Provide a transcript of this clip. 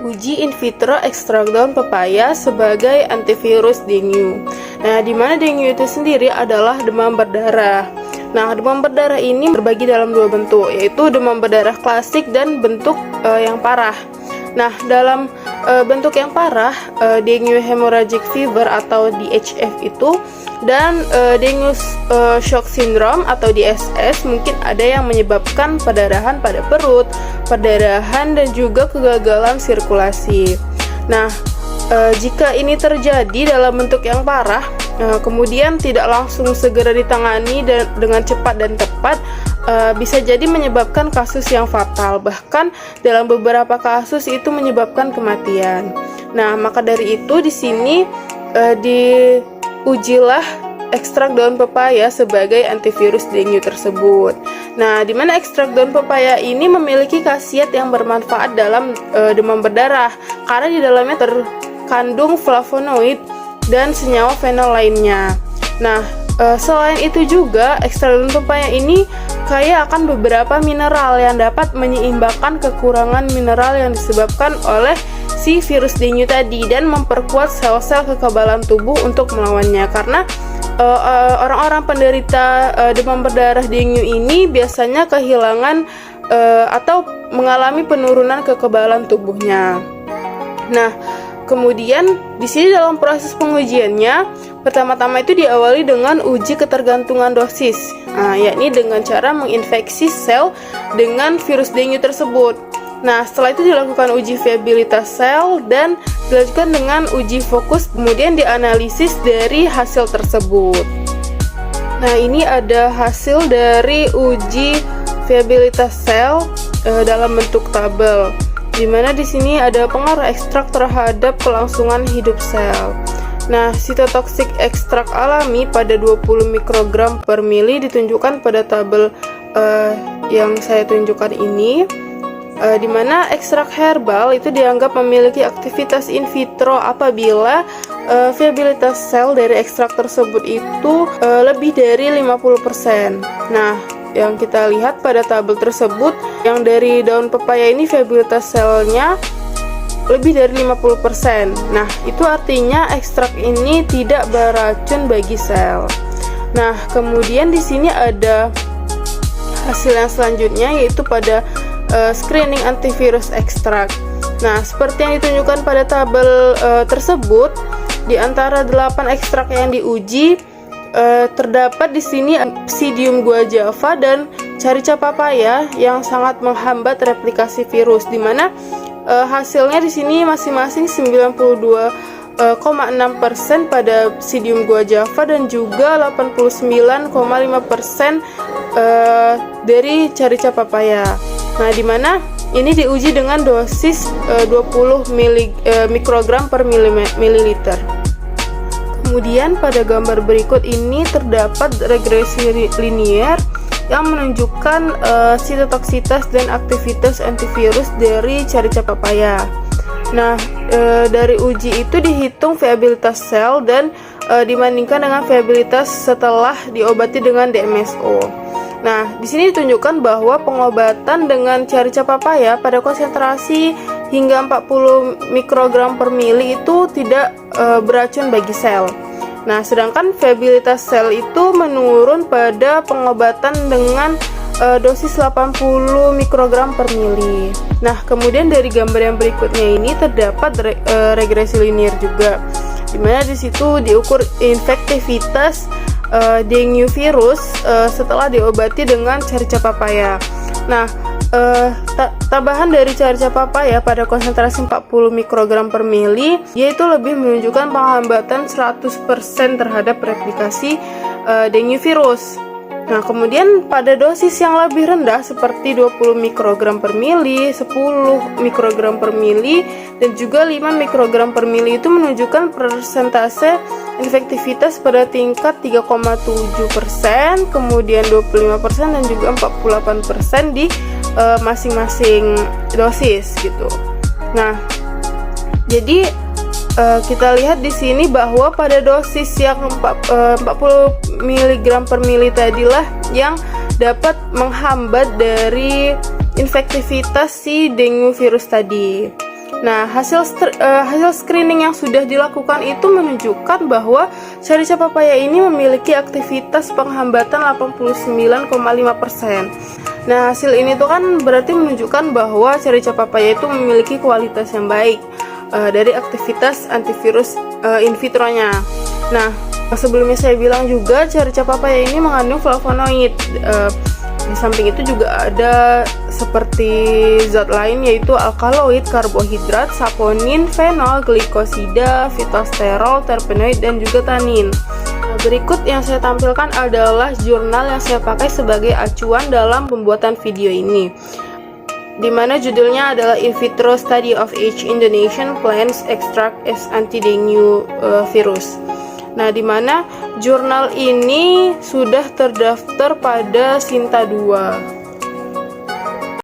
Uji in vitro ekstrak daun pepaya sebagai antivirus dengue. Nah, di mana dengue itu sendiri adalah demam berdarah. Nah, demam berdarah ini terbagi dalam dua bentuk, yaitu demam berdarah klasik dan bentuk yang parah. Nah, dalam bentuk yang parah, dengue hemorrhagic fever atau DHF itu, dan dengue shock syndrome atau DSS mungkin ada yang menyebabkan perdarahan pada perut, perdarahan dan juga kegagalan sirkulasi. Nah, jika ini terjadi dalam bentuk yang parah, kemudian tidak langsung segera ditangani dengan cepat dan tepat, bisa jadi menyebabkan kasus yang fatal. Bahkan dalam beberapa kasus itu menyebabkan kematian. Nah, maka dari itu di sini diujilah ekstrak daun pepaya sebagai antivirus dengue tersebut. Nah, di mana ekstrak daun pepaya ini memiliki khasiat yang bermanfaat dalam demam berdarah karena di dalamnya terkandung flavonoid dan senyawa fenol lainnya. Nah, selain itu juga ekstrak daun pepaya ini kaya akan beberapa mineral yang dapat menyeimbangkan kekurangan mineral yang disebabkan oleh si virus dengue tadi dan memperkuat sel-sel kekebalan tubuh untuk melawannya. Karena orang-orang penderita demam berdarah dengue ini biasanya kehilangan atau mengalami penurunan kekebalan tubuhnya. Nah, kemudian di sini dalam proses pengujiannya, pertama-tama itu diawali dengan uji ketergantungan dosis, yakni dengan cara menginfeksi sel dengan virus dengue tersebut. Nah, setelah itu dilakukan uji viabilitas sel dan dilanjutkan dengan uji fokus, kemudian dianalisis dari hasil tersebut. Nah, ini ada hasil dari uji viabilitas sel dalam bentuk tabel, di mana di sini ada pengaruh ekstrak terhadap kelangsungan hidup sel. Nah, sitotoksik ekstrak alami pada 20 mikrogram per mili ditunjukkan pada tabel yang saya tunjukkan ini, di mana ekstrak herbal itu dianggap memiliki aktivitas in vitro apabila viabilitas sel dari ekstrak tersebut itu lebih dari 50%. Nah, yang kita lihat pada tabel tersebut, yang dari daun pepaya ini viabilitas selnya lebih dari 50%. Nah, itu artinya ekstrak ini tidak beracun bagi sel. Nah, kemudian di sini ada hasil yang selanjutnya, yaitu pada screening antivirus ekstrak. Nah, seperti yang ditunjukkan pada tabel tersebut, di antara 8 ekstrak yang diuji, terdapat di sini Psidium guajava dan Carica papaya yang sangat menghambat replikasi virus, di mana hasilnya di sini masing-masing 92,6% pada Psidium guajava dan juga 89,5% dari Carica papaya. Nah, di mana ini diuji dengan dosis 20 mikrogram per mililiter. Kemudian pada gambar berikut ini terdapat regresi linier yang menunjukkan sitotoksitas dan aktivitas antivirus dari Carica papaya. Nah, dari uji itu dihitung viabilitas sel dan dibandingkan dengan viabilitas setelah diobati dengan DMSO. Nah, di sini ditunjukkan bahwa pengobatan dengan Carica papaya pada konsentrasi hingga 40 mikrogram per mili itu tidak beracun bagi sel. Nah, sedangkan viabilitas sel itu menurun pada pengobatan dengan dosis 80 mikrogram per mili. Nah, kemudian dari gambar yang berikutnya ini terdapat regresi linier juga, di mana di situ diukur infektivitas dengue virus setelah diobati dengan Carica papaya. Nah, tambahan dari Carica papaya pada konsentrasi 40 mikrogram per mili yaitu lebih menunjukkan penghambatan 100% terhadap replikasi dengue virus. Nah, kemudian pada dosis yang lebih rendah seperti 20 mikrogram per mili, 10 mikrogram per mili, dan juga 5 mikrogram per mili itu menunjukkan persentase efektivitas pada tingkat 3,7%, kemudian 25% dan juga 48% di masing-masing dosis gitu. Nah, jadi kita lihat di sini bahwa pada dosis yang 40 mg per mili tadilah yang dapat menghambat dari infektivitas si dengue virus tadi. Nah, hasil screening yang sudah dilakukan itu menunjukkan bahwa carica papaya ini memiliki aktivitas penghambatan 89,5%. Nah, hasil ini tuh kan berarti menunjukkan bahwa carica papaya itu memiliki kualitas yang baik dari aktivitas antivirus in vitronya. Nah, sebelumnya saya bilang juga carica papaya ini mengandung flavonoid. Di samping itu juga ada seperti zat lain yaitu alkaloid, karbohidrat, saponin, fenol, glikosida, fitosterol, terpenoid, dan juga tanin. Nah, berikut yang saya tampilkan adalah jurnal yang saya pakai sebagai acuan dalam pembuatan video ini, di mana judulnya adalah In Vitro Study of H. Indonesian Plants Extract as Anti-Dengue Virus. Nah, di mana jurnal ini sudah terdaftar pada Sinta 2.